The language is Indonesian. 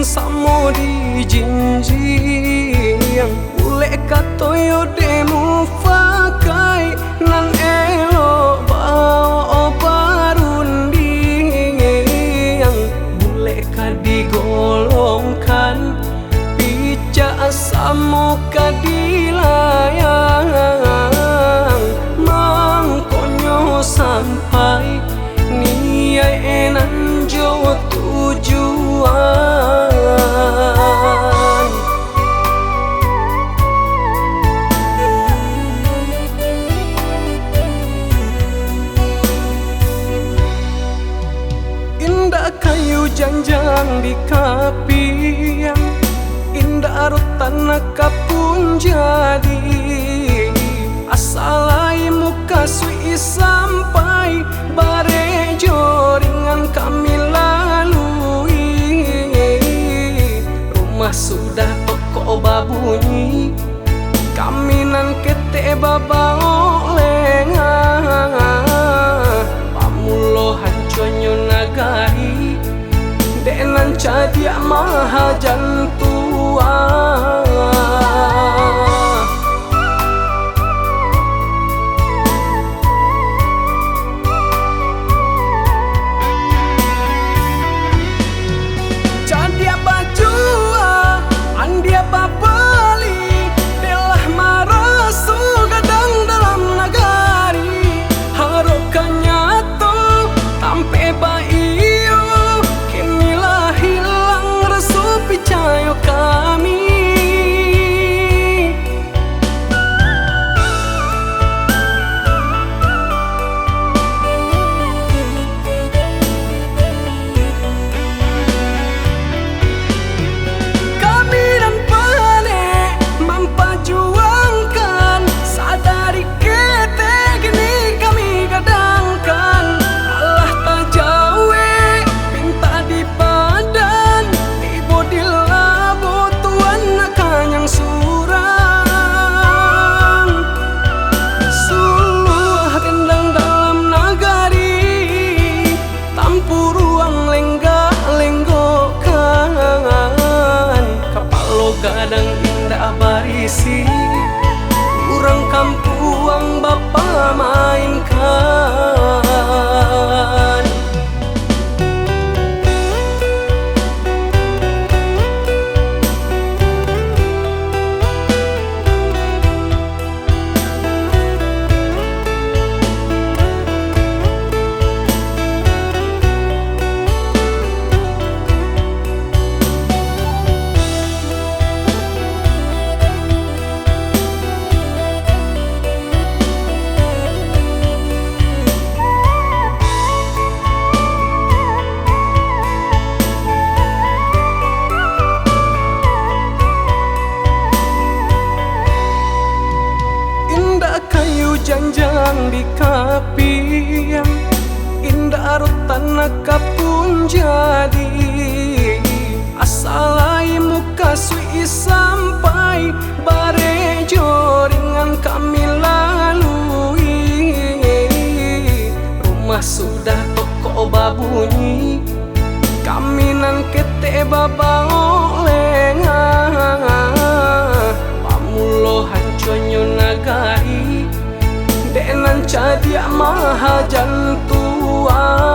samo di jinjing ule katoyo demu fakai nan elo bao barunding bule kadigolongkan pica samo kadilayang mangkonyo sampai niai enan jo tujuan. Indah kayu janjang di kapiang, indah rutan kapun jadi asalai muka sui sampai bare joringan kami lalui. Rumah sudah toko babunyi, kami nan kete babao lengah. Pamulo hanconyo nagari, denan cadia maha jantua. Kadang indah barisi urang kampuang bapa mainkan. Janjang di kapiang, indah rutan kapun jadi asalai muka sui sampai bare joringan kami lalui. Rumah sudah toko babunyi, kami nan kete babao lengah. Pamulo hanconyo nagari, denan cadia maha jantua.